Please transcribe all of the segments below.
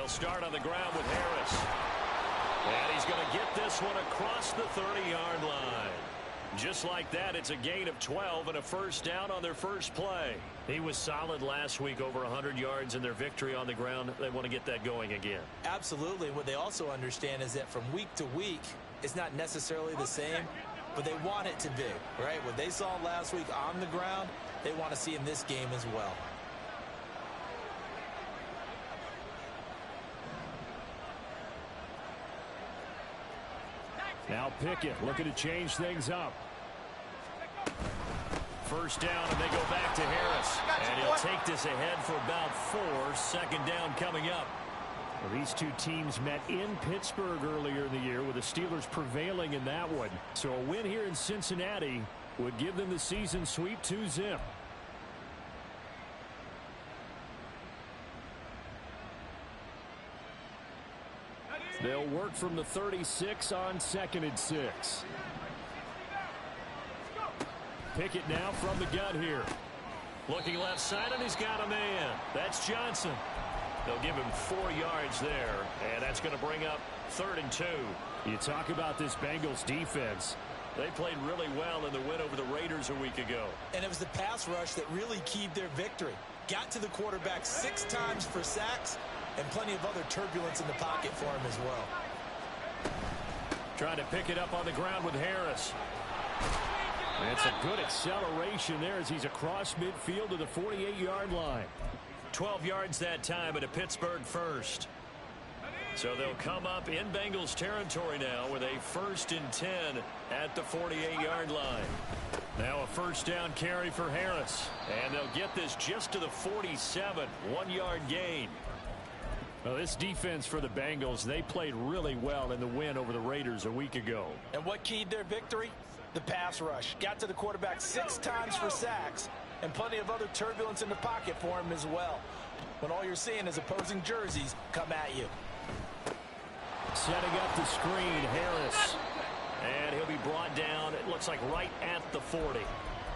They'll start on the ground with Harris. And he's going to get this one across the 30-yard line. Just like that, it's a gain of 12 and a first down on their first play. He was solid last week, over 100 yards in their victory on the ground. They want to get that going again. Absolutely. What they also understand is that from week to week, it's not necessarily the same, but they want it to be, right? What they saw last week on the ground, they want to see in this game as well. Now Pickett looking to change things up. First down, and they go back to Harris. And he'll take this ahead for about 4. Second down coming up. Well, these two teams met in Pittsburgh earlier in the year, with the Steelers prevailing in that one. So a win here in Cincinnati would give them the season sweep 2-zip. They'll work from the 36 on 2nd and 6. Pickett now from the gun here. Looking left side, and he's got a man. That's Johnson. They'll give him 4 yards there, and that's going to bring up 3rd and 2. You talk about this Bengals defense. They played really well in the win over the Raiders a week ago. And it was the pass rush that really keyed their victory. Got to the quarterback 6 times for sacks, and plenty of other turbulence in the pocket for him as well. Trying to pick it up on the ground with Harris. And it's a good acceleration there as he's across midfield to the 48-yard line. 12 yards that time at a Pittsburgh first. So they'll come up in Bengals territory now with a 1st and 10 at the 48-yard line. Now a first down carry for Harris. And they'll get this just to the 47. 1-yard gain. Well, this defense for the Bengals, they played really well in the win over the Raiders a week ago. And what keyed their victory? The pass rush. Got to the quarterback 6 times for sacks, and plenty of other turbulence in the pocket for him as well. When all you're seeing is opposing jerseys come at you. Setting up the screen, Harris. And he'll be brought down, it looks like right at the 40.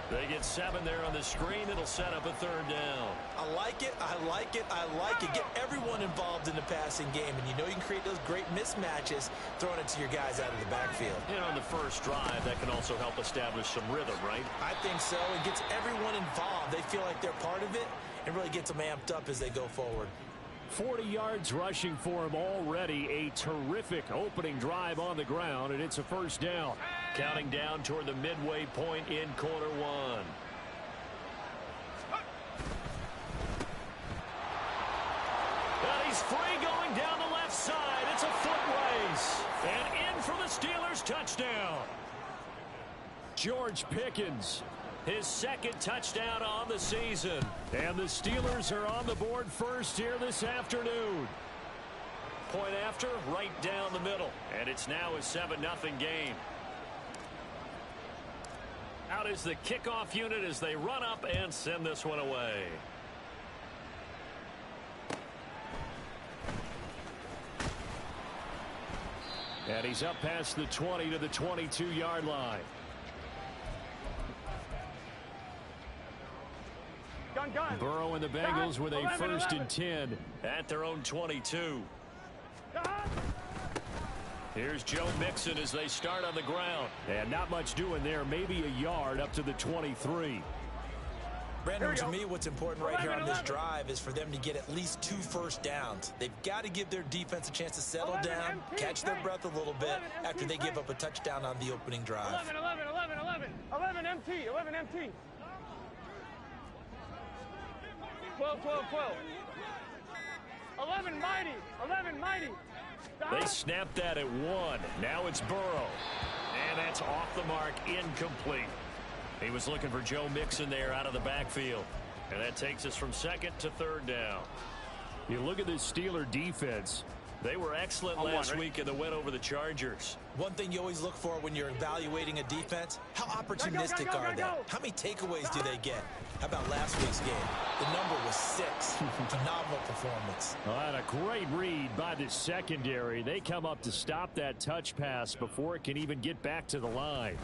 They get 7 there on the screen. It'll set up a 3rd down. I like it. I like it. I like it. Get everyone involved in the passing game. And you know you can create those great mismatches throwing it to your guys out of the backfield. And on the first drive, that can also help establish some rhythm, right? I think so. It gets everyone involved. They feel like they're part of it. It really gets them amped up as they go forward. 40 yards rushing for him already. A terrific opening drive on the ground, and it's a first down. Counting down toward the midway point in quarter 1. And he's free going down the left side. It's a foot race. And in for the Steelers touchdown. George Pickens, his 2nd touchdown on the season. And the Steelers are on the board first here this afternoon. Point after, right down the middle. And it's now a 7-0 game. Out is the kickoff unit as they run up and send this one away. And he's up past the 20 to the 22-yard line. Burrow and the Bengals with a 1st and 10 at their own 22. Here's Joe Mixon as they start on the ground. And not much doing there. Maybe a yard up to the 23. Brandon, to me, what's important right here on this drive is for them to get at least 2 first downs. They've got to give their defense a chance to settle down, catch their breath a little bit after they give up a touchdown on the opening drive. 11 MT. 12. 11 mighty. They snapped that at 1. Now it's Burrow. And that's off the mark, incomplete. He was looking for Joe Mixon there out of the backfield. And that takes us from 2nd to 3rd down. You look at this Steeler defense. They were excellent last week in the win over the Chargers. One thing you always look for when you're evaluating a defense, how opportunistic are they? How many takeaways do they get? How about last week's game? The number was 6. Phenomenal performance. Well, and a great read by the secondary. They come up to stop that touch pass before it can even get back to the line.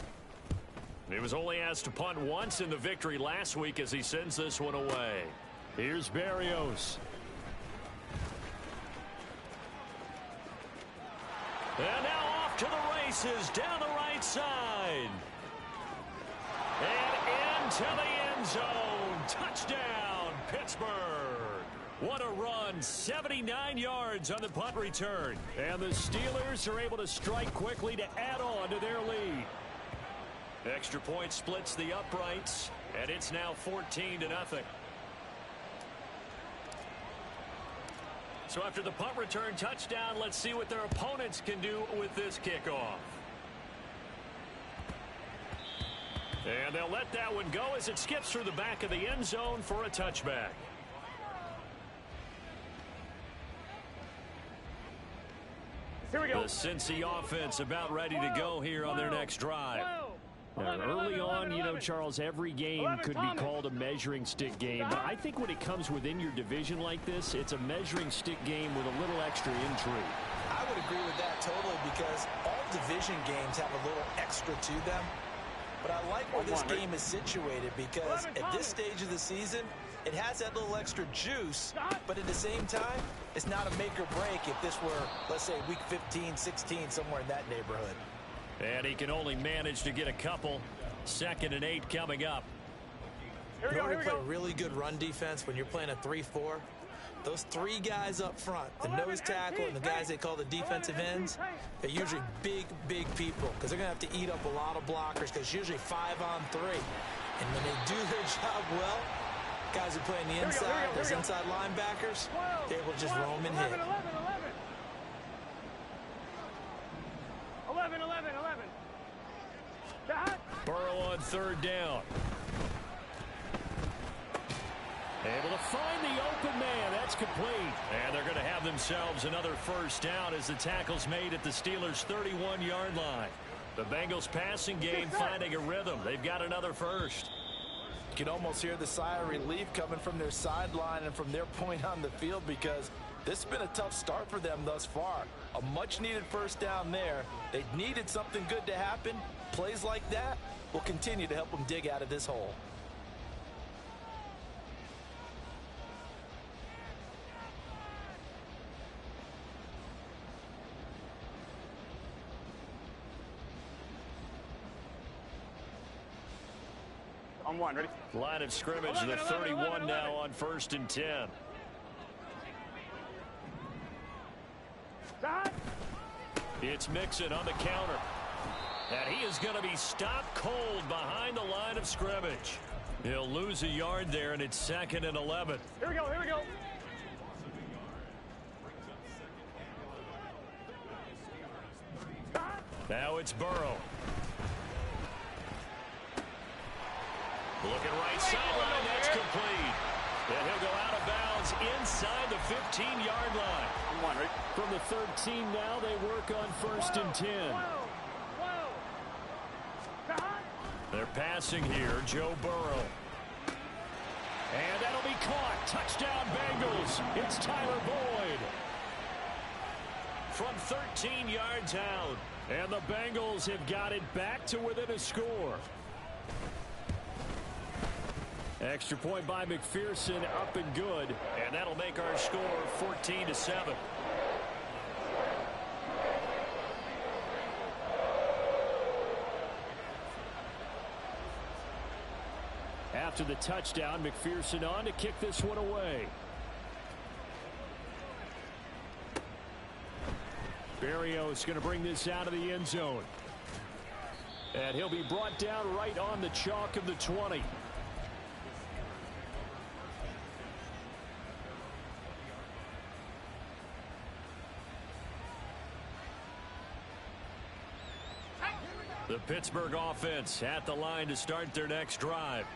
He was only asked to punt once in the victory last week as he sends this one away. Here's Berrios. And now off to the races down the right side. And into the end zone. Touchdown, Pittsburgh. What a run. 79 yards on the punt return. And the Steelers are able to strike quickly to add on to their lead. Extra point splits the uprights, and it's now 14-0. So after the punt return touchdown, let's see what their opponents can do with this kickoff. And they'll let that one go as it skips through the back of the end zone for a touchback. Here we go. The Cincy offense about ready to go here on their next drive. Now, early on, you know, Charles, every game could be called a measuring stick game. But I think when it comes within your division like this, it's a measuring stick game with a little extra intrigue. I would agree with that totally because all division games have a little extra to them. But I like where this game is situated because at this stage of the season, it has that little extra juice, but at the same time, it's not a make or break if this were, let's say, week 15, 16, somewhere in that neighborhood. And he can only manage to get a couple. 2nd and 8 coming up. You know, we play really good run defense when you're playing a 3-4. Those three guys up front, the nose tackle and the guys they call the defensive ends, they're usually big, big people because they're going to have to eat up a lot of blockers because it's usually 5-on-3. And when they do their job well, guys who play on the inside, those inside linebackers, they're able to just roam and hit. 11. Burrow on 3rd down. Able to find the open man. That's complete. And they're going to have themselves another 1st down as the tackle's made at the Steelers' 31-yard line. The Bengals passing game finding a rhythm. They've got another 1st. You can almost hear the sigh of relief coming from their sideline and from their point on the field because this has been a tough start for them thus far. A much-needed 1st down there. They needed something good to happen. Plays like that will continue to help them dig out of this hole. On 1, ready? Line of scrimmage, the 31 now on 1st and 10. It's Mixon on the counter. And he is going to be stopped cold behind the line of scrimmage. He'll lose a yard there, and it's 2nd and 11. Here we go. Now it's Burrow. Looking right sideline, that's complete. And he'll go out of bounds inside the 15-yard line. On 1, ready? From the 13 now, they work on 1st and 10. They're passing here, Joe Burrow. And that'll be caught. Touchdown, Bengals. It's Tyler Boyd. From 13 yards out. And the Bengals have got it back to within a score. Extra point by McPherson, up and good. And that'll make our score 14-7. After the touchdown, McPherson on to kick this one away. Berrios going to bring this out of the end zone. And he'll be brought down right on the chalk of the 20. The Pittsburgh offense at the line to start their next drive.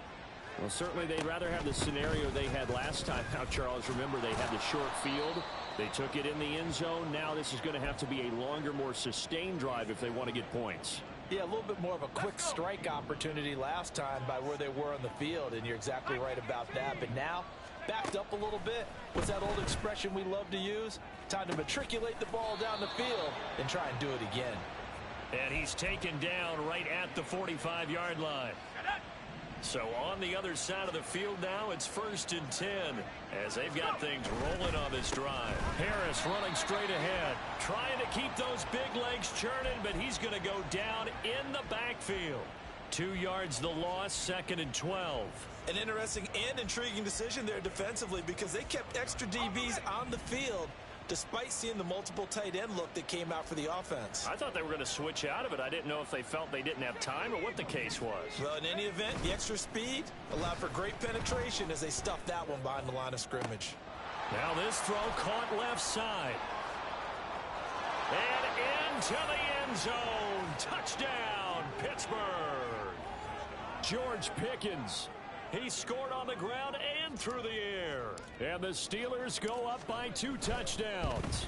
Well, certainly they'd rather have the scenario they had last time. Now, Charles, remember they had the short field. They took it in the end zone. Now this is going to have to be a longer, more sustained drive if they want to get points. Yeah, a little bit more of a quick strike opportunity last time by where they were on the field, and you're exactly right about that. But now, backed up a little bit. What's that old expression we love to use? Time to matriculate the ball down the field and try and do it again. And he's taken down right at the 45-yard line. So on the other side of the field now, it's 1st and 10 as they've got things rolling on this drive. Harris running straight ahead, trying to keep those big legs churning, but he's going to go down in the backfield. 2 yards the loss, 2nd and 12. An interesting and intriguing decision there defensively because they kept extra DBs on the field despite seeing the multiple tight end look that came out for the offense. I thought they were going to switch out of it. I didn't know if they felt they didn't have time or what the case was. Well, in any event, the extra speed allowed for great penetration as they stuffed that one behind the line of scrimmage. Now this throw caught left side. And into the end zone. Touchdown, Pittsburgh. George Pickens. He scored on the ground and through the air. And the Steelers go up by 2 touchdowns.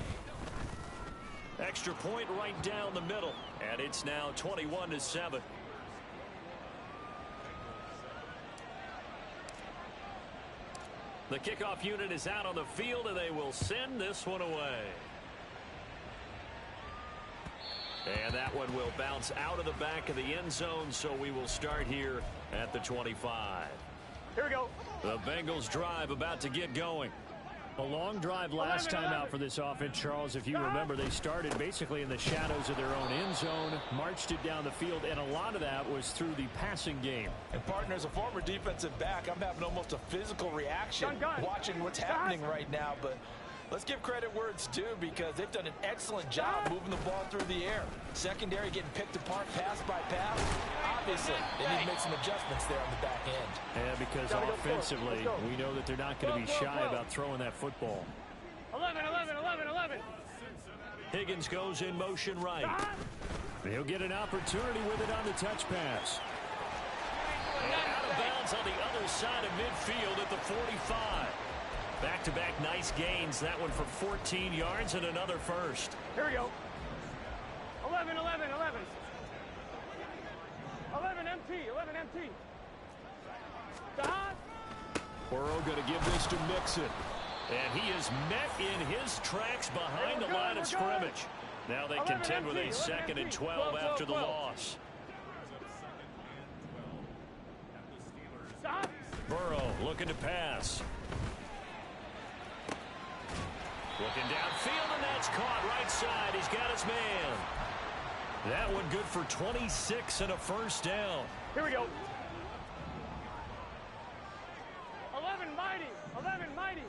Extra point right down the middle. And it's now 21-7. The kickoff unit is out on the field, and they will send this one away. And that one will bounce out of the back of the end zone, so we will start here at the 25. Here we go. The Bengals drive about to get going. A long drive last time out for this offense, Charles. If you remember, they started basically in the shadows of their own end zone, marched it down the field, and a lot of that was through the passing game. And partner, as a former defensive back, I'm having almost a physical reaction watching what's happening right now. But let's give credit where it's due because they've done an excellent job moving the ball through the air. Secondary getting picked apart pass by pass. Obviously, they need to make some adjustments there on the back end. Yeah, because offensively, we know that they're not going to be shy about throwing that football. 11, 11, 11, 11. Higgins goes in motion right. He'll get an opportunity with it on the touch pass. And out of bounds on the other side of midfield at the 45. Back-to-back nice gains. That one for 14 yards and another first. Here we go. 11, 11, 11. 11 MT, 11 MT. Dot. Burrow going to give this to Mixon. And he is met in his tracks behind the line of scrimmage. Now they contend with a 2nd and 12 after the loss. Stop. Burrow looking to pass. Looking downfield, and that's caught right side. He's got his man. That one good for 26 and a first down. Here we go. 11 Mighty. 11 Mighty.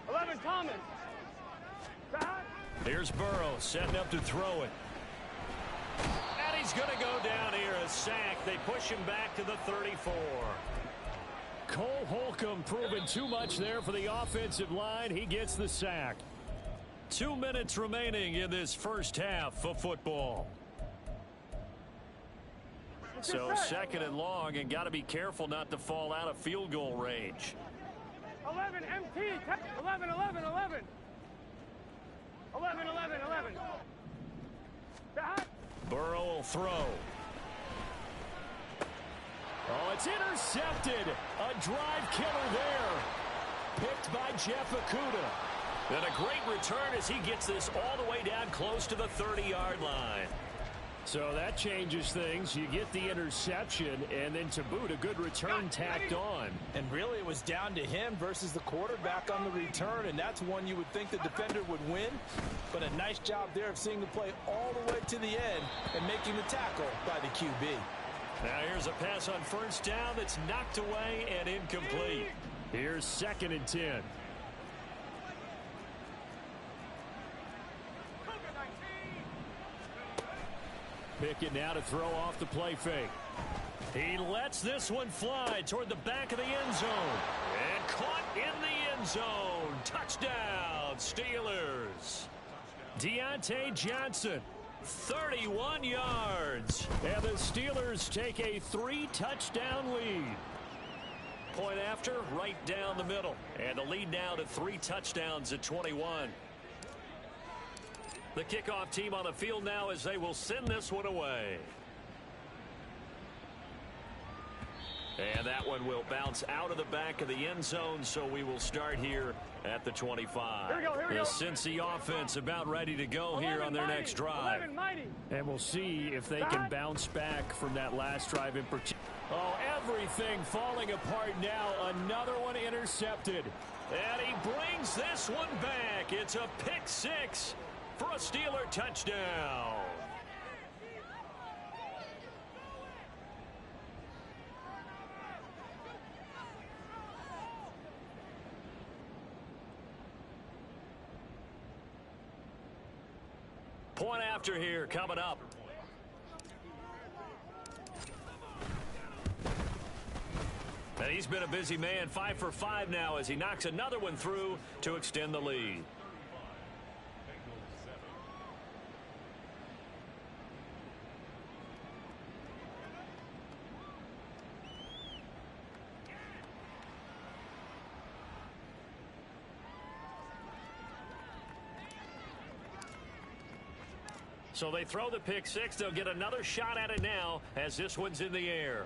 11 Thomas. Stop. Here's Burrow setting up to throw it. And he's going to go down here, a sack. They push him back to the 34. Cole Holcomb proving too much there for the offensive line. He gets the sack. 2 minutes remaining in this first half of football. So 2nd and long, and got to be careful not to fall out of field goal range. 11 MT. 11, 11, 11. 11, 11, 11. Stop. Burrow will throw. Oh, it's intercepted. A drive killer there. Picked by Jeff Okudah. And a great return as he gets this all the way down close to the 30-yard line. So that changes things. You get the interception, and then to boot, a good return tacked on. And really, it was down to him versus the quarterback on the return, and that's one you would think the defender would win. But a nice job there of seeing the play all the way to the end and making the tackle by the QB. Now here's a pass on first down that's knocked away and incomplete. Here's 2nd and 10. Pickett now to throw off the play fake. He lets this one fly toward the back of the end zone. And caught in the end zone. Touchdown, Steelers. Deontay Johnson, 31 yards. And the Steelers take a 3-touchdown lead. Point after, right down the middle. And the lead now to 3 touchdowns at 21. The kickoff team on the field now as they will send this one away. And that one will bounce out of the back of the end zone, so we will start here at the 25. Here we go, here we The go. Cincy offense about ready to go here on their next drive. 11 mighty. And we'll see if they can bounce back from that last drive in particular. Oh, everything falling apart now. Another one intercepted. And he brings this one back. It's a pick six for a Steeler touchdown. Point after here coming up. And he's been a busy man, 5 for 5 now as he knocks another one through to extend the lead. So they throw the pick six. They'll get another shot at it now as this one's in the air.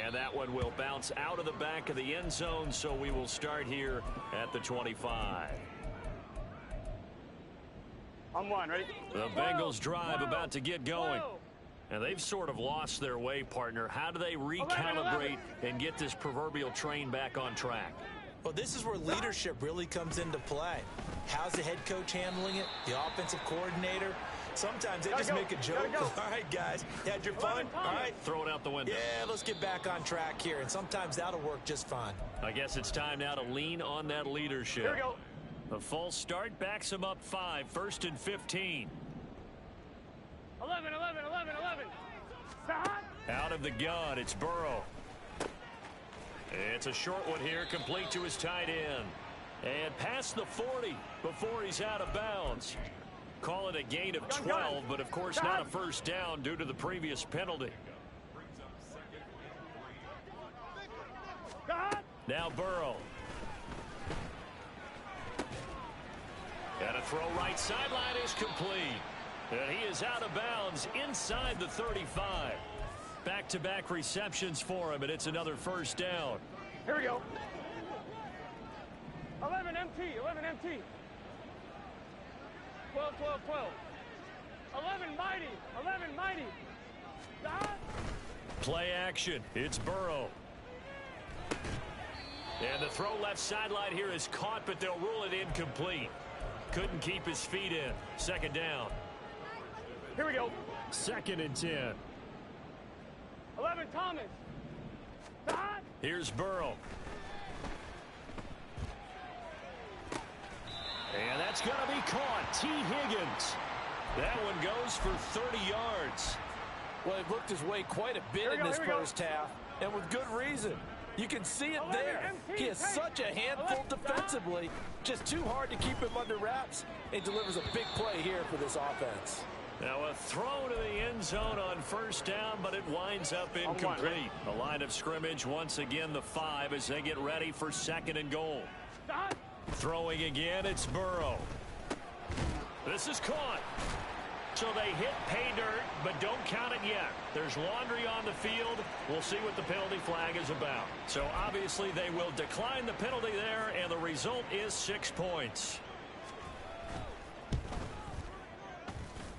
And that one will bounce out of the back of the end zone, so we will start here at the 25. On one, ready? The Bengals drive about to get going. Whoa. And they've sort of lost their way, partner. How do they recalibrate and get this proverbial train back on track? Well, this is where leadership really comes into play. How's the head coach handling it? The offensive coordinator? Sometimes they just make a joke. All right, guys, you had your fun? All right. Throw it out the window. Yeah, let's get back on track here. And sometimes that'll work just fine. I guess it's time now to lean on that leadership. Here we go. The false start backs them up 5, 1st and 15. 11, 11, 11, 11. Stop. Out of the gun, it's Burrow. It's a short one here, complete to his tight end. And past the 40 before he's out of bounds. Call it a gain of 12, but of course not a first down due to the previous penalty. Now Burrow. And a throw right sideline is complete. And he is out of bounds inside the 35. Back-to-back receptions for him, and it's another first down. Here we go. 11 MT, 11 MT. 12, 12, 12. 11 mighty, 11 mighty. Stop. Play action. It's Burrow. And the throw left sideline here is caught, but they'll rule it incomplete. Couldn't keep his feet in. Second down. Here we go. 2nd and 10. 11 Thomas. Stop. Here's Burrow. And that's going to be caught. T. Higgins. That one goes for 30 yards. Well, he looked his way quite a bit in this first half, and with good reason. You can see it there. He is such a handful defensively. Just too hard to keep him under wraps. He delivers a big play here for this offense. Now a throw to the end zone on first down, but it winds up incomplete. The line of scrimmage once again the 5 as they get ready for 2nd and goal. Stop. Throwing again, it's Burrow. This is caught. So they hit pay dirt, but don't count it yet. There's laundry on the field. We'll see what the penalty flag is about. So obviously they will decline the penalty there, and the result is 6 points.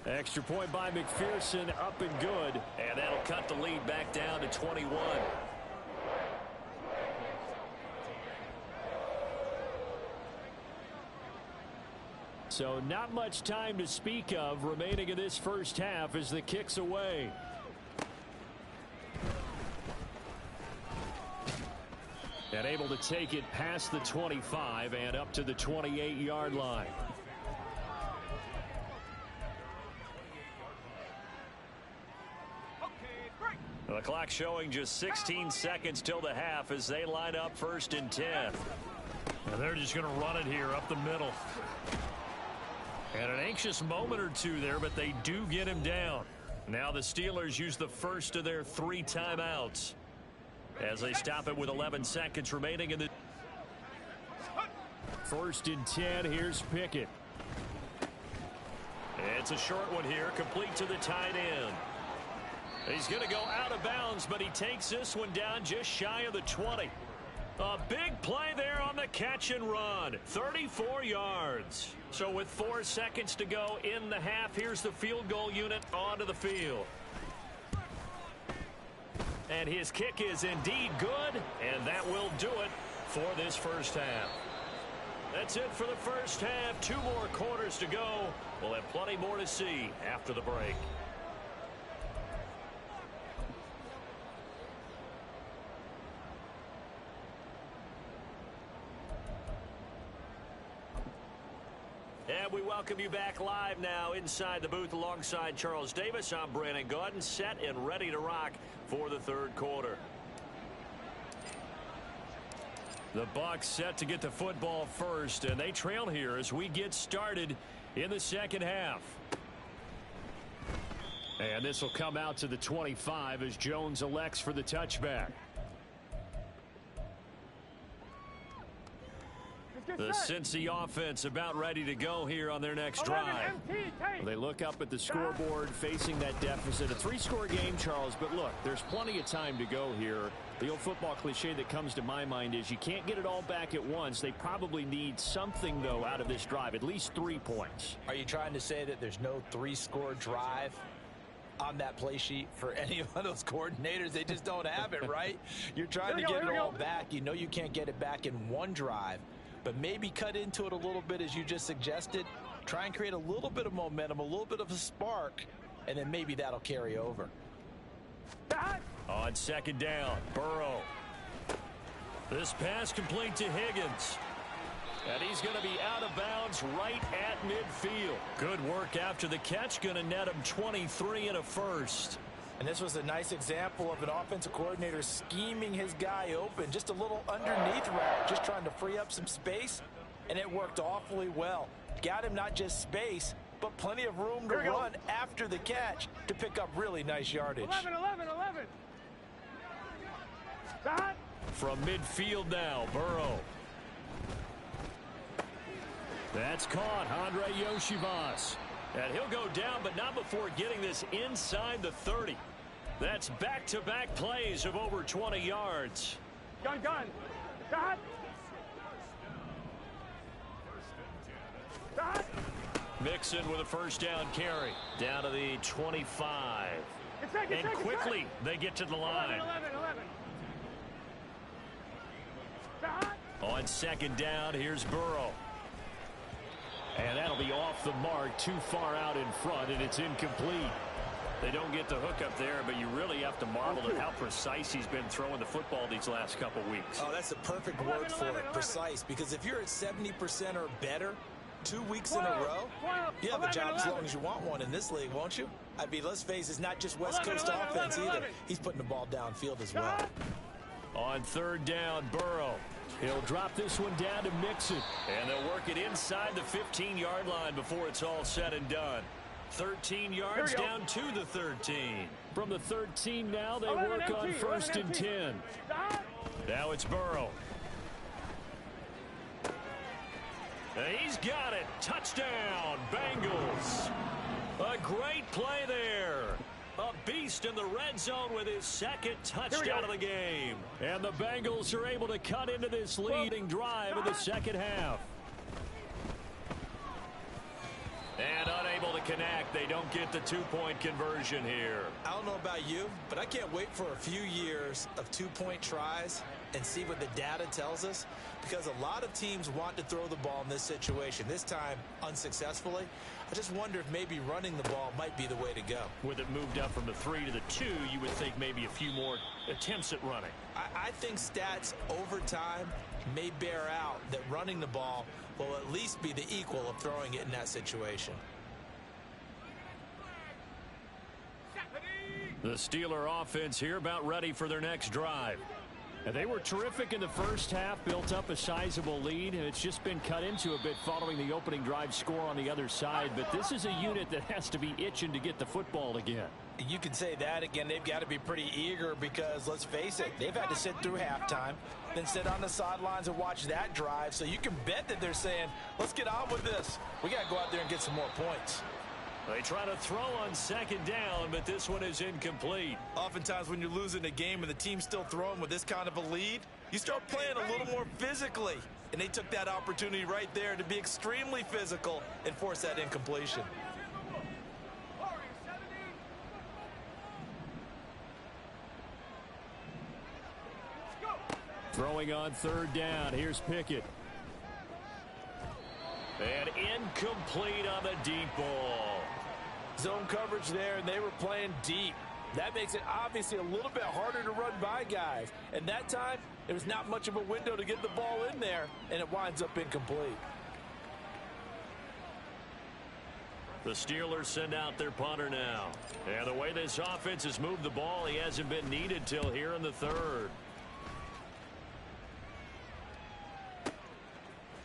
Extra point by McPherson, up and good. And that'll cut the lead back down to 21. So not much time to speak of remaining in this first half as the kick's away. And able to take it past the 25 and up to the 28-yard line. The clock showing just 16 seconds till the half as they line up 1st and 10. And they're just going to run it here up the middle. And an anxious moment or two there, but they do get him down. Now the Steelers use the first of their 3 timeouts as they stop it with 11 seconds remaining in the 1st and 10. Here's Pickett. It's a short one here, complete to the tight end. He's going to go out of bounds, but he takes this one down just shy of the 20. A big play there on the catch and run. 34 yards. So with 4 seconds to go in the half, here's the field goal unit onto the field. And his kick is indeed good, and that will do it for this first half. That's it for the first half. 2 more quarters to go. We'll have plenty more to see after the break. And we welcome you back live now inside the booth alongside Charles Davis. I'm Brandon Gaudin, set and ready to rock for the third quarter. The Bucs set to get the football first, and they trail here as we get started in the second half. And this will come out to the 25 as Jones elects for the touchback. The Cincy offense about ready to go here on their next drive. They look up at the scoreboard facing that deficit. A 3-score game, Charles, but look, there's plenty of time to go here. The old football cliche that comes to my mind is you can't get it all back at once. They probably need something, though, out of this drive, at least 3 points. Are you trying to say that there's no 3-score drive on that play sheet for any of those coordinators? They just don't have it, right? You're trying to get it all back. You know you can't get it back in one drive. But maybe cut into it a little bit as you just suggested. Try and create a little bit of momentum, a little bit of a spark, and then maybe that'll carry over. On second down, Burrow. This pass complete to Higgins. And he's going to be out of bounds right at midfield. Good work after the catch. Going to net him 23 and a first. And this was a nice example of an offensive coordinator scheming his guy open. Just a little underneath route, just trying to free up some space, and it worked awfully well. Got him not just space, but plenty of room to run after the catch to pick up really nice yardage. 11. From midfield now, Burrow. That's caught, Andre Yoshivas. And he'll go down, but not before getting this inside the 30. That's back-to-back plays of over 20 yards. Gun. Mixon with a first down carry. Down to the 25. And quickly they get to the line. 11. On second down, here's Burrow. And that'll be off the mark, too far out in front, and it's incomplete. They don't get the hook up there, but you really have to marvel at how precise he's been throwing the football these last couple weeks. Oh, that's the perfect word for it, precise, because if you're at 70% or better 2 weeks in a row, you have a job as long as you want one in this league, won't you? I mean, let's face it, it's not just West Coast offense either. He's putting the ball downfield as well. On third down, Burrow. He'll drop this one down to Mixon. And they'll work it inside the 15-yard line before it's all said and done. 13 yards down to the 13. From the 13 now, they work on first and 10. Now it's Burrow. He's got it. Touchdown, Bengals. A great play there. A beast in the red zone with his second touchdown of the game. And the Bengals are able to cut into this leading drive in the second half. And unable to connect. They don't get the two-point conversion here. I don't know about you, but I can't wait for a few years of two-point tries and see what the data tells us, because a lot of teams want to throw the ball in this situation. This time, unsuccessfully. I just wonder if maybe running the ball might be the way to go. With it moved up from the 3 to the 2, you would think maybe a few more attempts at running. I think stats over time may bear out that running the ball will at least be the equal of throwing it in that situation. The Steeler offense here about ready for their next drive. And they were terrific in the first half, built up a sizable lead, and it's just been cut into a bit following the opening drive score on the other side. But this is a unit that has to be itching to get the football again. You can say that again. They've got to be pretty eager because, let's face it, they've had to sit through halftime, then sit on the sidelines and watch that drive. So you can bet that they're saying, let's get on with this. We got to go out there and get some more points. They try to throw on second down, but this one is incomplete. Oftentimes when you're losing a game and the team's still throwing with this kind of a lead, you start playing a little more physically. And they took that opportunity right there to be extremely physical and force that incompletion. Throwing on third down. Here's Pickett. And incomplete on the deep ball. Zone coverage there, and they were playing deep. That makes it obviously a little bit harder to run by guys. And that time, there was not much of a window to get the ball in there, and it winds up incomplete. The Steelers send out their punter now. And the way this offense has moved the ball, he hasn't been needed till here in the third.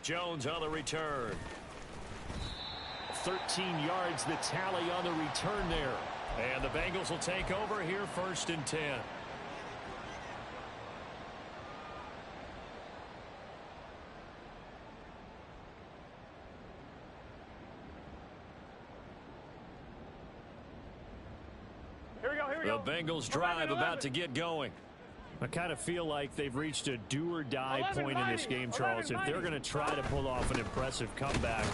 Jones on the return. 13 yards the tally on the return there. And the Bengals will take over here, 1st and 10. Here we go. The Bengals drive about to get going. I kind of feel like they've reached a do-or-die point in this game, Charles. If they're going to try to pull off an impressive comeback,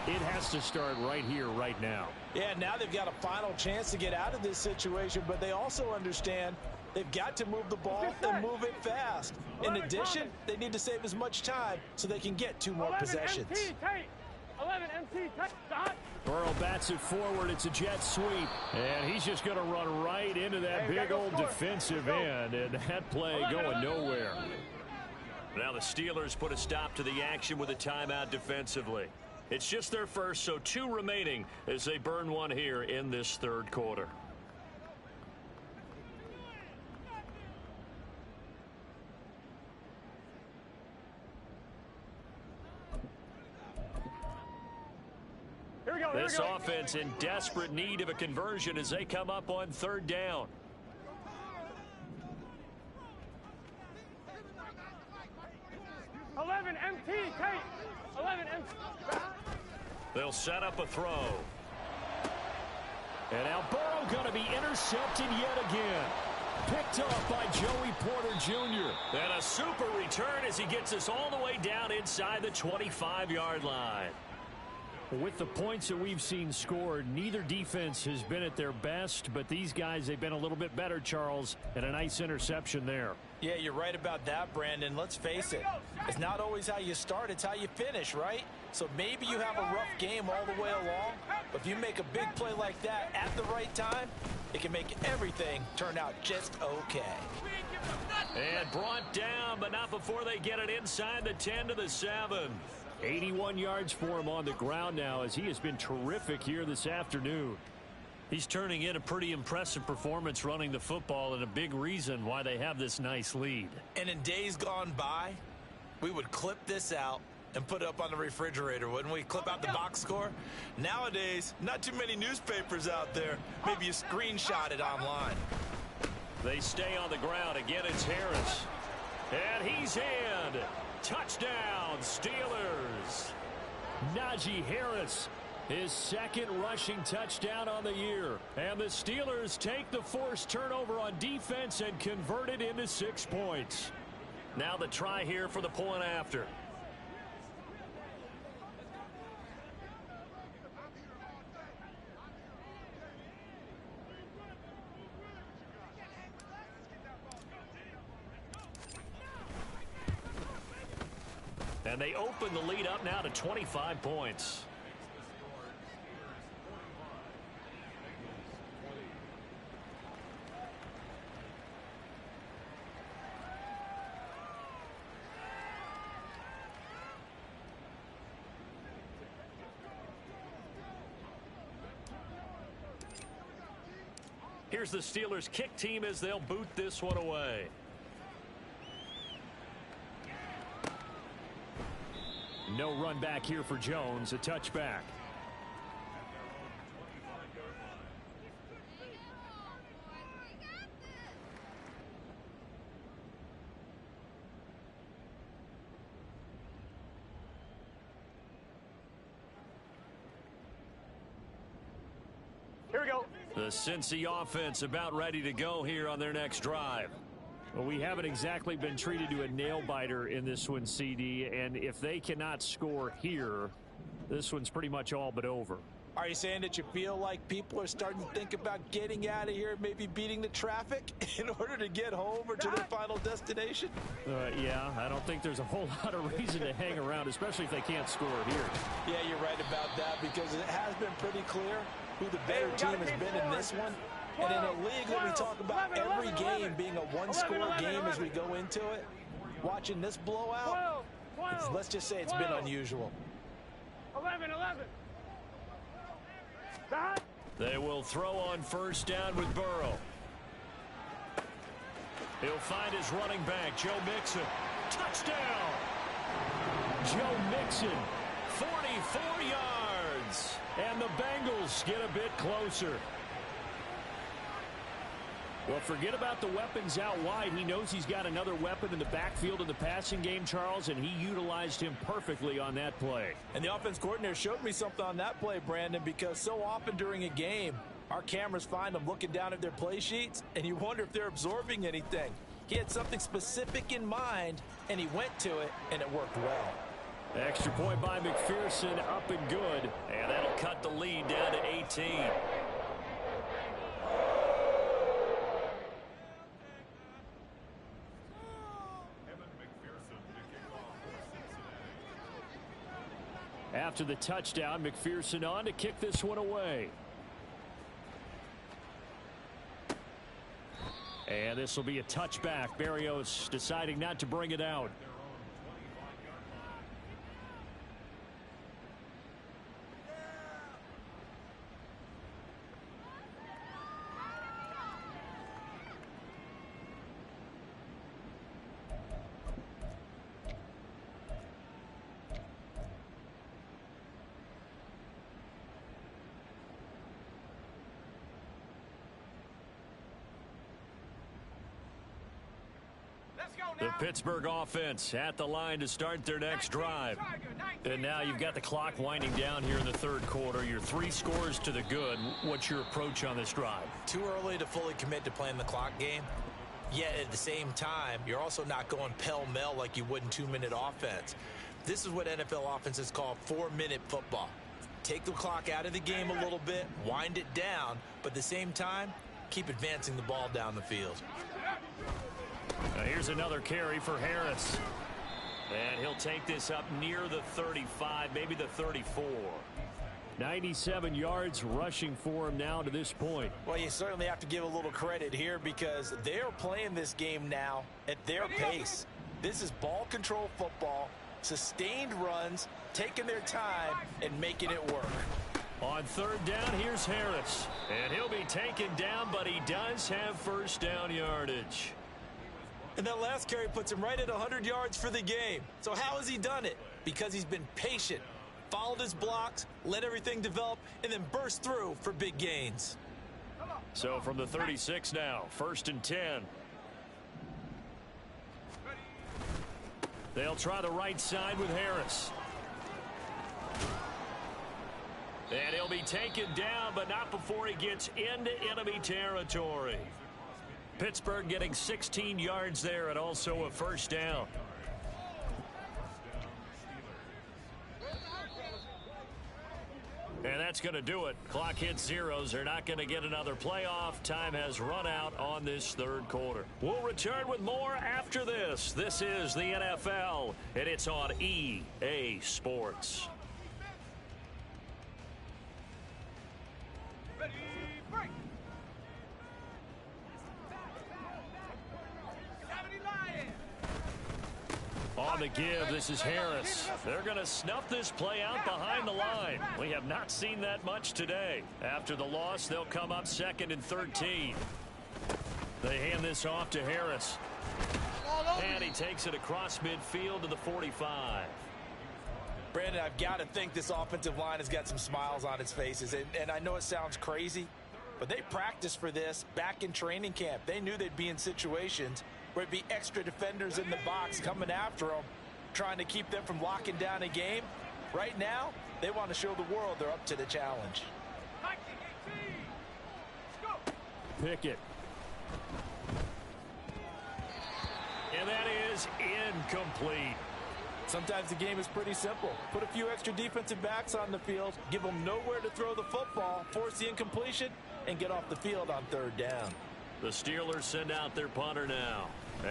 it has to start right here, right now. Yeah, now they've got a final chance to get out of this situation, but they also understand they've got to move the ball and move it fast. In addition, they need to save as much time so they can get 2 more possessions. 11 MT tight. Burrow bats it forward. It's a jet sweep. And he's just going to run right into that big old defensive end. And that play going nowhere. Now the Steelers put a stop to the action with a timeout defensively. It's just their first, so 2 remaining as they burn one here in this third quarter. This offense in desperate need of a conversion as they come up on third down. Tate. 11 MT. They'll set up a throw. And now Burrow going to be intercepted yet again. Picked off by Joey Porter Jr. And a super return as he gets us all the way down inside the 25-yard line. With the points that we've seen scored, neither defense has been at their best, but these guys, they've been a little bit better, Charles, and a nice interception there. Yeah, you're right about that, Brandon. Let's face it. It's not always how you start, it's how you finish, right? So maybe you have a rough game all the way along, but if you make a big play like that at the right time, it can make everything turn out just okay. And brought down, but not before they get it inside the 10 to the 7. 81 yards for him on the ground now as he has been terrific here this afternoon. He's turning in a pretty impressive performance running the football and a big reason why they have this nice lead. And in days gone by, we would clip this out and put it up on the refrigerator, wouldn't we? Clip out the box score. Nowadays, not too many newspapers out there. Maybe you screenshot it online. They stay on the ground. Again, it's Harris. And he's in. Touchdown, Steelers. Najee Harris, his second rushing touchdown on the year. And the Steelers take the forced turnover on defense and convert it into 6 points. Now the try here for the point after. And they open the lead up now to 25 points. Here's the Steelers kick team as they'll boot this one away. No run back here for Jones, a touchback. we go. The Cincy offense about ready to go here on their next drive. Well, we haven't exactly been treated to a nail-biter in this one, CD, and if they cannot score here, this one's pretty much all but over. Are you saying that you feel like people are starting to think about getting out of here, maybe beating the traffic in order to get home or to their final destination? Yeah, I don't think there's a whole lot of reason to hang around, especially if they can't score here. Yeah, you're right about that, because it has been pretty clear who the better team has been in this one. And in a league that we talk about every game being a one-score game as we go into it, watching this blowout, let's just say it's been unusual. 11. They will throw on first down with Burrow. He'll find his running back, Joe Mixon. Touchdown! Joe Mixon, 44 yards. And the Bengals get a bit closer. Well, forget about the weapons out wide. He knows he's got another weapon in the backfield in the passing game, Charles, and he utilized him perfectly on that play. And the offense coordinator showed me something on that play, Brandon, because so often during a game, our cameras find them looking down at their play sheets, and you wonder if they're absorbing anything. He had something specific in mind, and he went to it, and it worked well. Extra point by McPherson, up and good. And that'll cut the lead down to 18. After the touchdown, McPherson on to kick this one away. And this will be a touchback. Berrios deciding not to bring it out. The Pittsburgh offense at the line to start their next drive. And now you've got the clock winding down here in the third quarter. You're 3 scores to the good. What's your approach on this drive? Too early to fully commit to playing the clock game. Yet at the same time, you're also not going pell-mell like you would in 2-minute offense. This is what NFL offenses call 4-minute football. Take the clock out of the game a little bit, wind it down, but at the same time, keep advancing the ball down the field. Here's another carry for Harris. And he'll take this up near the 35, maybe the 34. 97 yards rushing for him now to this point. Well, you certainly have to give a little credit here because they're playing this game now at their pace. This is ball control football, sustained runs, taking their time, and making it work. On third down, here's Harris. And he'll be taken down, but he does have first down yardage. And that last carry puts him right at 100 yards for the game. So how has he done it? Because he's been patient, followed his blocks, let everything develop, and then burst through for big gains. So from the 36 now, 1st and 10. They'll try the right side with Harris. And he'll be taken down, but not before he gets into enemy territory. Pittsburgh getting 16 yards there and also a first down. And that's going to do it. Clock hits zeros. They're not going to get another playoff. Time has run out on this third quarter. We'll return with more after this. This is the NFL, and it's on EA Sports. On the give, this is Harris. They're going to snuff this play out behind the line. We have not seen that much today. After the loss, they'll come up 2nd and 13. They hand this off to Harris. And he takes it across midfield to the 45. Brandon, I've got to think this offensive line has got some smiles on its faces. And I know it sounds crazy, but they practiced for this back in training camp. They knew they'd be in situations where it'd be extra defenders in the box coming after them, trying to keep them from locking down a game. Right now, they want to show the world they're up to the challenge. Pickett. And that is incomplete. Sometimes the game is pretty simple. Put a few extra defensive backs on the field, give them nowhere to throw the football, force the incompletion, and get off the field on third down. The Steelers send out their punter now,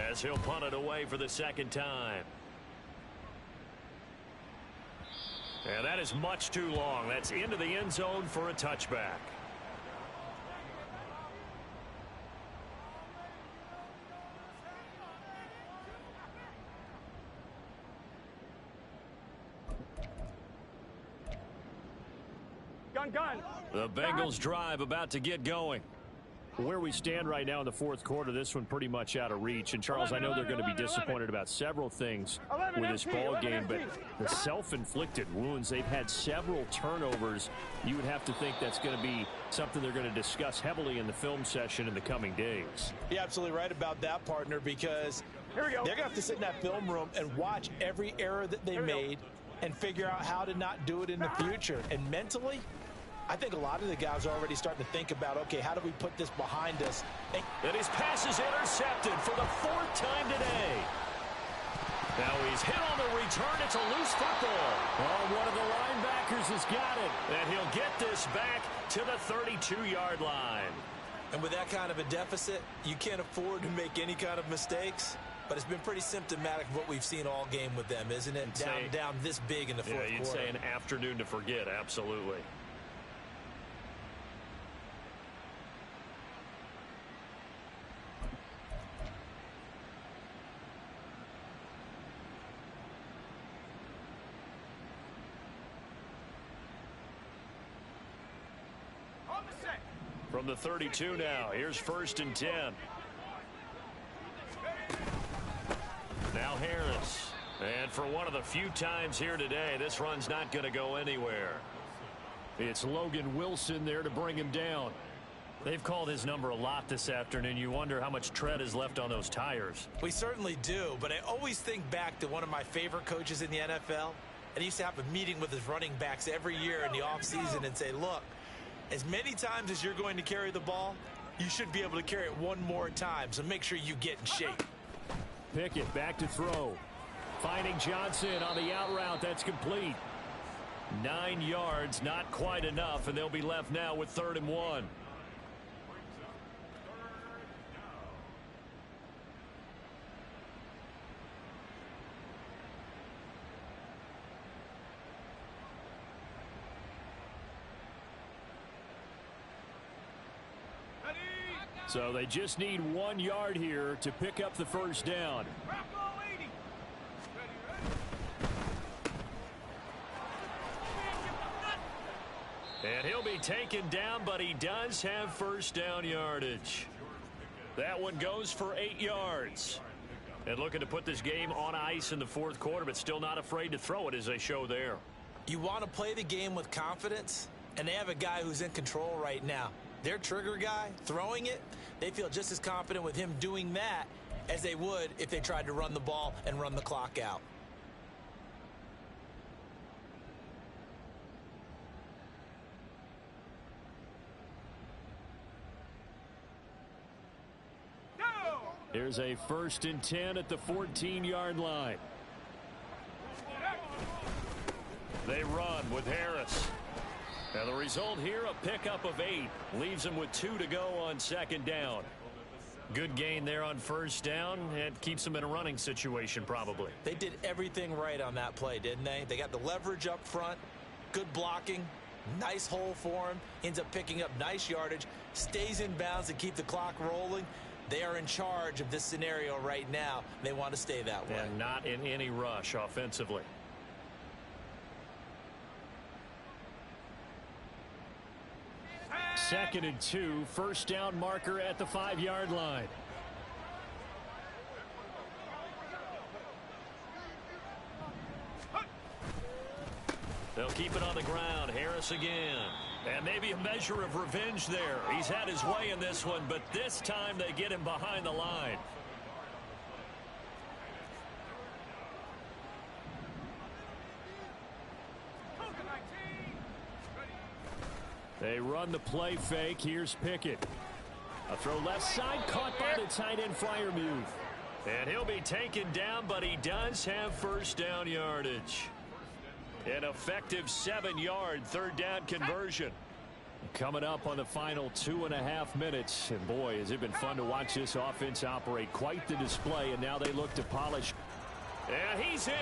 as he'll punt it away for the second time. And that is much too long. That's into the end zone for a touchback. Gun. The Bengals drive about to get going. Where we stand right now in the fourth quarter, this one pretty much out of reach. And, Charles, I know they're going to be disappointed about several things with this ball game, but the self-inflicted wounds, they've had several turnovers. You would have to think that's going to be something they're going to discuss heavily in the film session in the coming days. You're absolutely right about that, partner, because they're going to have to sit in that film room and watch every error that they made and figure out how to not do it in the future. And mentally, I think a lot of the guys are already starting to think about, okay, how do we put this behind us? And his pass is intercepted for the fourth time today. Now he's hit on the return. It's a loose football. Oh, one of the linebackers has got it. And he'll get this back to the 32-yard line. And with that kind of a deficit, you can't afford to make any kind of mistakes. But it's been pretty symptomatic of what we've seen all game with them, isn't it? Down this big in the fourth quarter. Yeah, you'd say an afternoon to forget, absolutely. From the 32 now, here's 1st and 10. Now Harris. And for one of the few times here today, this run's not going to go anywhere. It's Logan Wilson there to bring him down. They've called his number a lot this afternoon. You wonder how much tread is left on those tires. We certainly do, but I always think back to one of my favorite coaches in the NFL. And he used to have a meeting with his running backs every year in the offseason and say, look, as many times as you're going to carry the ball, you should be able to carry it one more time, so make sure you get in shape. Pickett back to throw. Finding Johnson on the out route. That's complete. 9 yards, not quite enough, and they'll be left now with 3rd and 1. So they just need 1 yard here to pick up the first down. And he'll be taken down, but he does have first down yardage. That one goes for 8 yards. And looking to put this game on ice in the fourth quarter, but still not afraid to throw it as they show there. You want to play the game with confidence, and they have a guy who's in control right now. Their trigger guy throwing it, they feel just as confident with him doing that as they would if they tried to run the ball and run the clock out. Here's a 1st and 10 at the 14-yard line. They run with Harris. Now the result here, a pickup of 8. Leaves them with 2 to go on 2nd down. Good gain there on 1st down. It keeps them in a running situation probably. They did everything right on that play, didn't they? They got the leverage up front, good blocking, nice hole for him, ends up picking up nice yardage, stays in bounds to keep the clock rolling. They are in charge of this scenario right now. They want to stay that way. And not in any rush offensively. Second and 2, first down marker at the 5-yard line. They'll keep it on the ground. Harris again. And maybe a measure of revenge there. He's had his way in this one, but this time they get him behind the line. They run the play fake. Here's Pickett. A throw left side, caught by the tight end Freiermuth. And he'll be taken down, but he does have first down yardage. An effective 7-yard third down conversion. Coming up on the final 2.5 minutes. And boy, has it been fun to watch this offense operate. Quite the display, and now they look to polish. And he's in.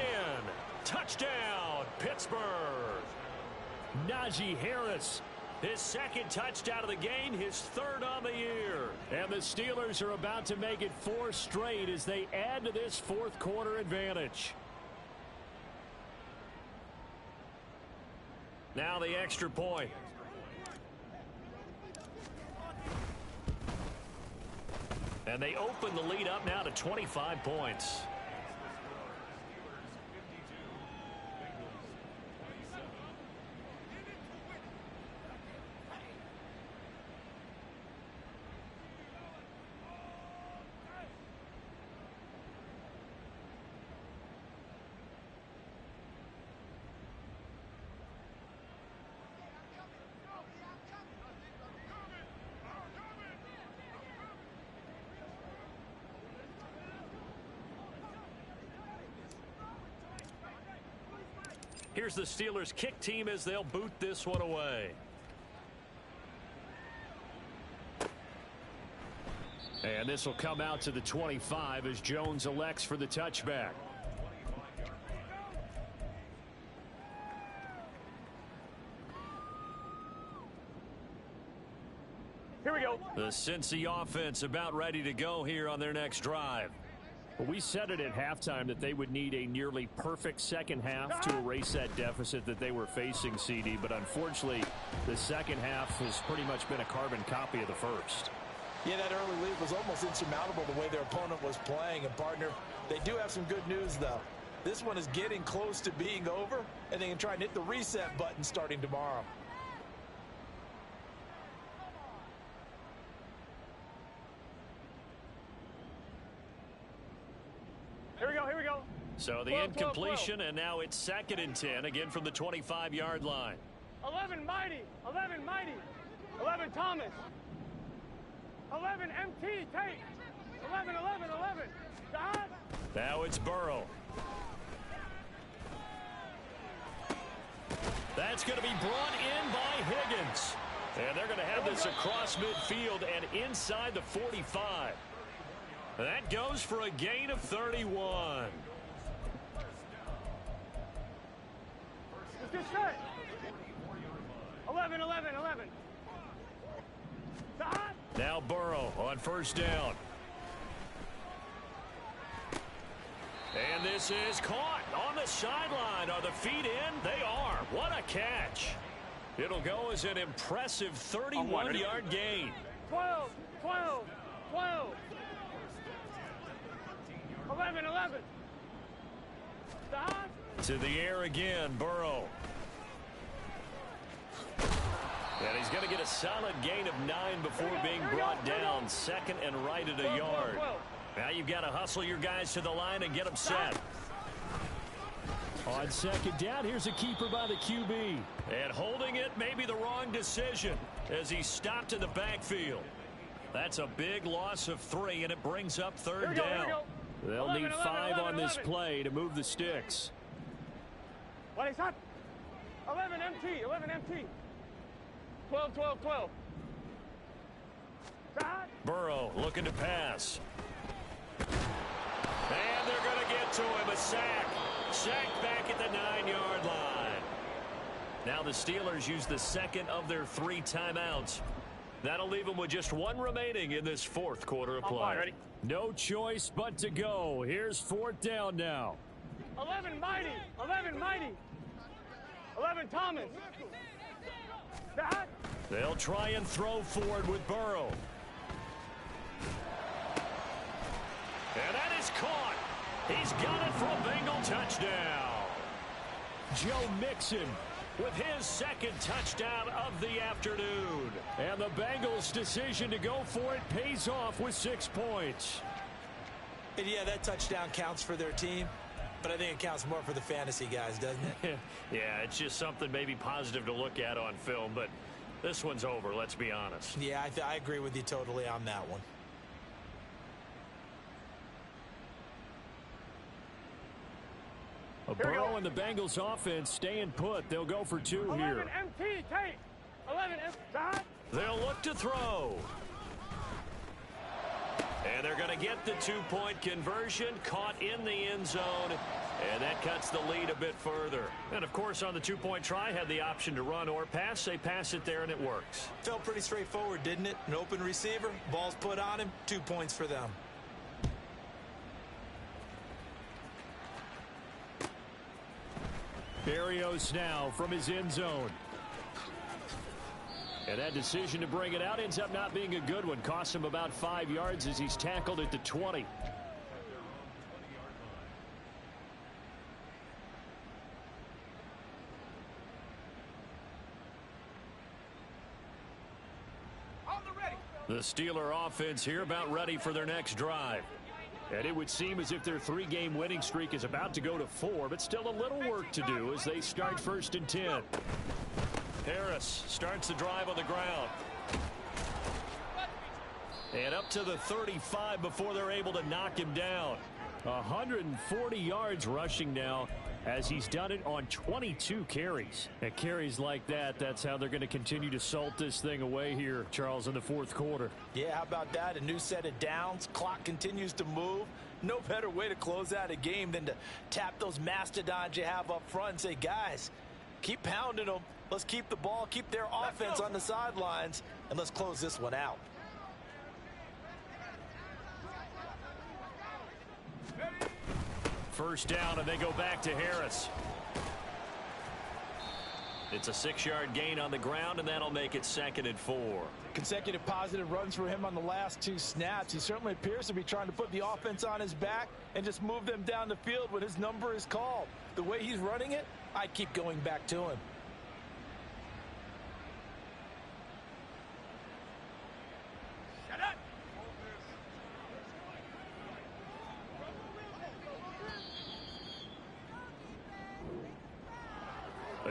Touchdown, Pittsburgh. Najee Harris. His second touchdown of the game, his third on the year. And the Steelers are about to make it 4 straight as they add to this fourth quarter advantage. Now the extra point. And they open the lead up now to 25 points. Here's the Steelers kick team as they'll boot this one away. And this will come out to the 25 as Jones elects for the touchback. Here we go. The Cincy offense about ready to go here on their next drive. We said it at halftime that they would need a nearly perfect second half to erase that deficit that they were facing, CD. But unfortunately, the second half has pretty much been a carbon copy of the first. Yeah, that early lead was almost insurmountable the way their opponent was playing. And, partner, they do have some good news, though. This one is getting close to being over, and they can try and hit the reset button starting tomorrow. Here we go, here we go. So the incompletion, and now it's 2nd and 10, again from the 25-yard line. 11 Mighty, 11 Mighty, 11 Thomas, 11 MT, take, 11, 11, 11, Dot. Now it's Burrow. That's going to be brought in by Higgins. And they're going to have this across midfield and inside the 45. That goes for a gain of 31. Let's get set. 11, 11, 11. Dot. Now Burrow on first down. And this is caught on the sideline. Are the feet in? They are. What a catch. It'll go as an impressive 31-yard gain. 12, 12, 12. 11, 11. Dot. To the air again, Burrow. And he's going to get a solid gain of 9 before being brought down. 2nd and right at a yard. Now you've got to hustle your guys to the line and get them set. On 2nd down, here's a keeper by the QB. And holding it may be the wrong decision as he stopped in the backfield. That's a big loss of 3, and it brings up 3rd down. They'll 11, need 11, 5 on this 11. play to move the sticks. What is that? 11 MT, 11 MT. 12, 12, 12. Dot. Burrow looking to pass. And they're going to get to him. A sack. Sacked back at the 9-yard line. Now the Steelers use the 2nd of their 3 timeouts. That'll leave them with just 1 remaining in this 4th quarter of play. Ready? No choice but to go. Here's 4th down now. 11 Mighty, 11 Mighty. 11 Thomas. Dot. They'll try and throw forward with Burrow. And that is caught. He's got it for a Bengal touchdown. Joe Mixon with his 2nd touchdown of the afternoon. And the Bengals' decision to go for it pays off with 6 points. And yeah, that touchdown counts for their team, but I think it counts more for the fantasy guys, doesn't it? Yeah, it's just something maybe positive to look at on film, but This one's over, let's be honest. Yeah, I agree with you totally on that one. Burrow and the Bengals offense staying put. They'll go for 2 here. 11 MT, Tate. 11 MT. They'll look to throw. And they're going to get the 2-point conversion, caught in the end zone, and that cuts the lead a bit further. And, of course, on the 2-point try, had the option to run or pass. They pass it there, and it works. Felt pretty straightforward, didn't it? An open receiver, ball's put on him, 2 points for them. Berrios now from his end zone. And that decision to bring it out ends up not being a good one. Costs him about 5 yards as he's tackled at the 20. The Steeler offense here about ready for their next drive. And it would seem as if their 3-game winning streak is about to go to 4, but still a little work to do as they start 1st and 10. Harris starts the drive on the ground. And up to the 35 before they're able to knock him down. 140 yards rushing now as he's done it on 22 carries. And carries like that, that's how they're going to continue to salt this thing away here, Charles, in the 4th quarter. Yeah, how about that? A new set of downs. Clock continues to move. No better way to close out a game than to tap those mastodons you have up front and say, guys, keep pounding them. Let's keep the ball, keep their offense on the sidelines, and let's close this one out. First down, and they go back to Harris. It's a 6-yard gain on the ground, and that'll make it 2nd and 4. Consecutive positive runs for him on the last 2 snaps. He certainly appears to be trying to put the offense on his back and just move them down the field when his number is called. The way he's running it, I'd keep going back to him.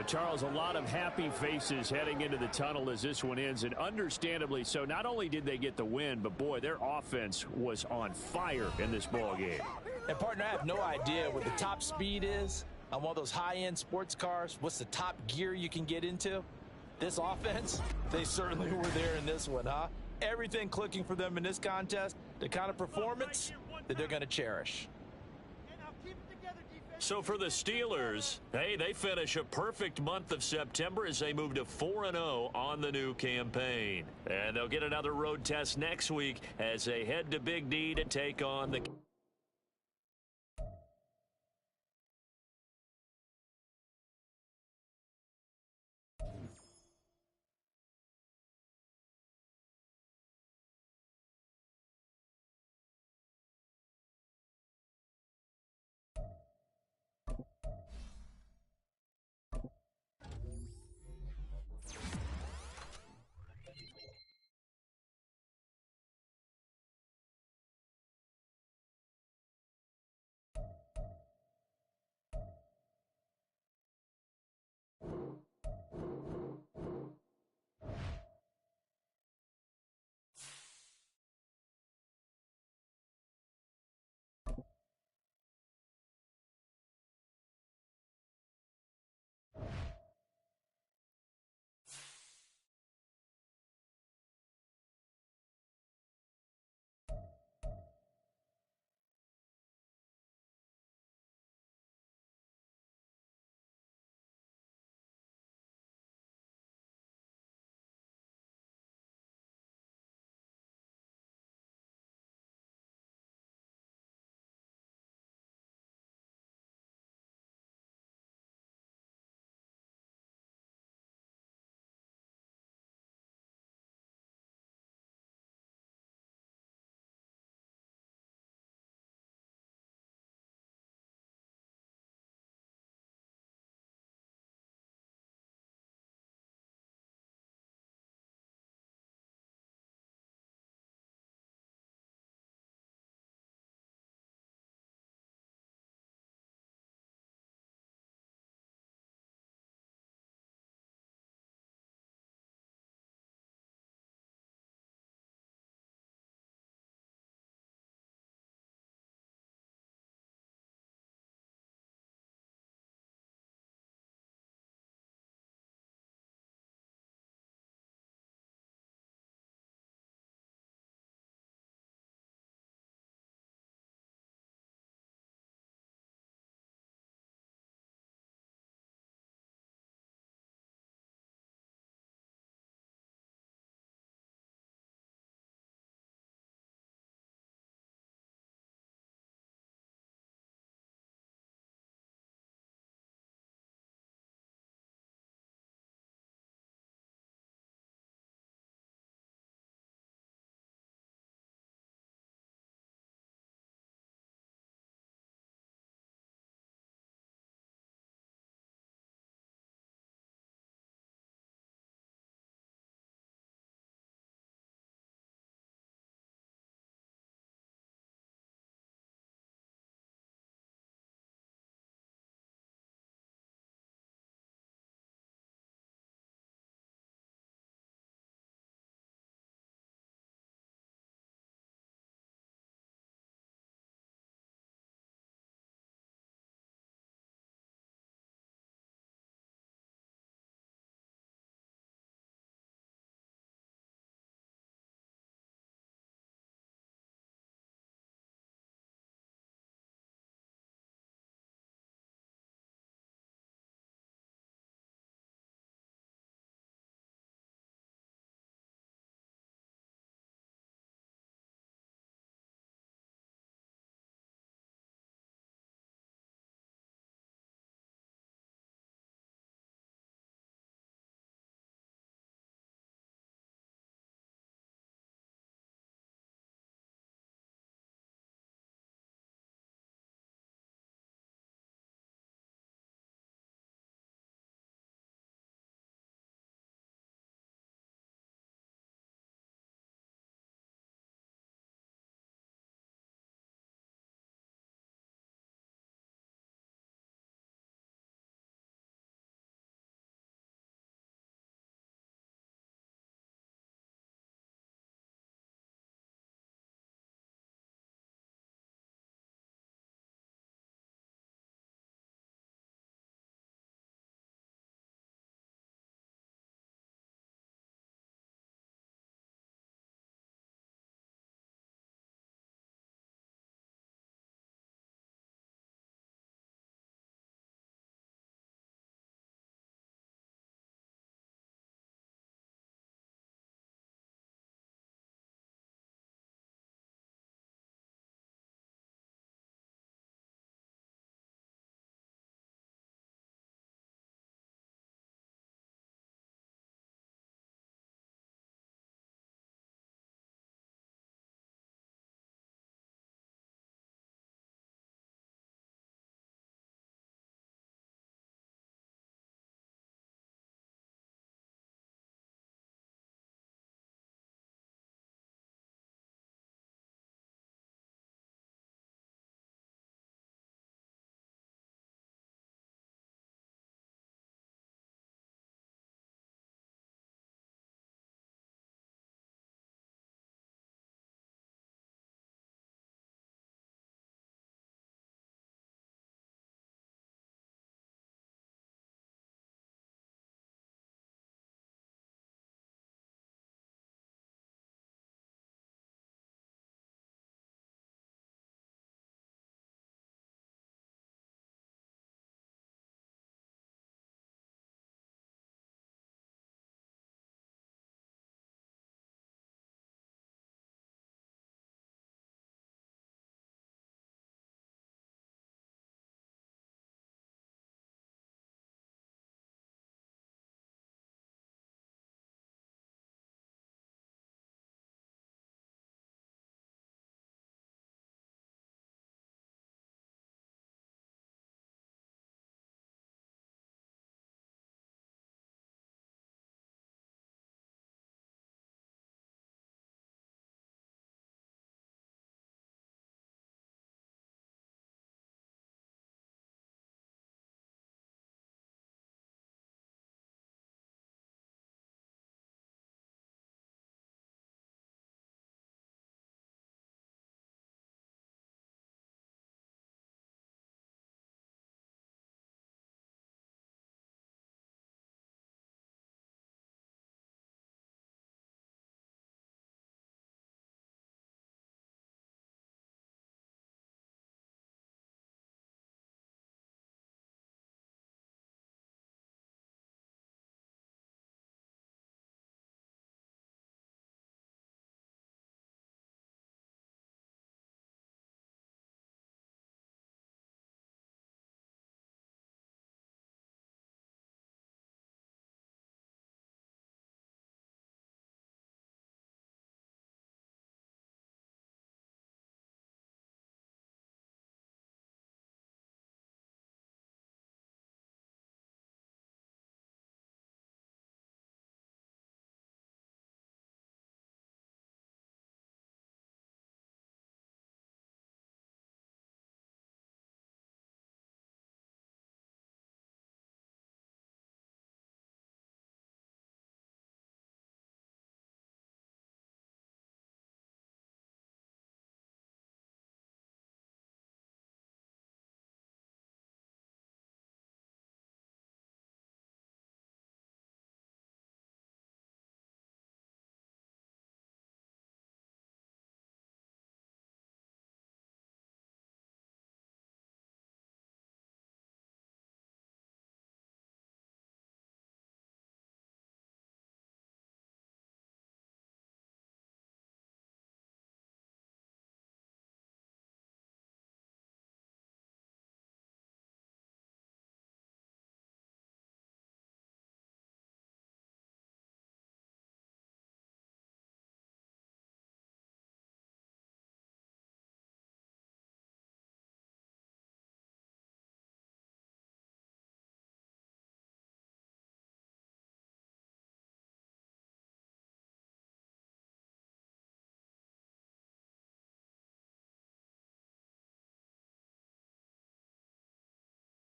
Charles, a lot of happy faces heading into the tunnel as this one ends, and understandably so. Not only did they get the win, but boy, their offense was on fire in this ball game. And partner, I have no idea what the top speed is on one of those high-end sports cars. What's the top gear you can get into? This offense, they certainly were there in this one, huh? Everything clicking for them in this contest, the kind of performance that they're going to cherish. So for the Steelers, hey, they finish a perfect month of September as they move to 4-0 on the new campaign. And they'll get another road test next week as they head to Big D to take on the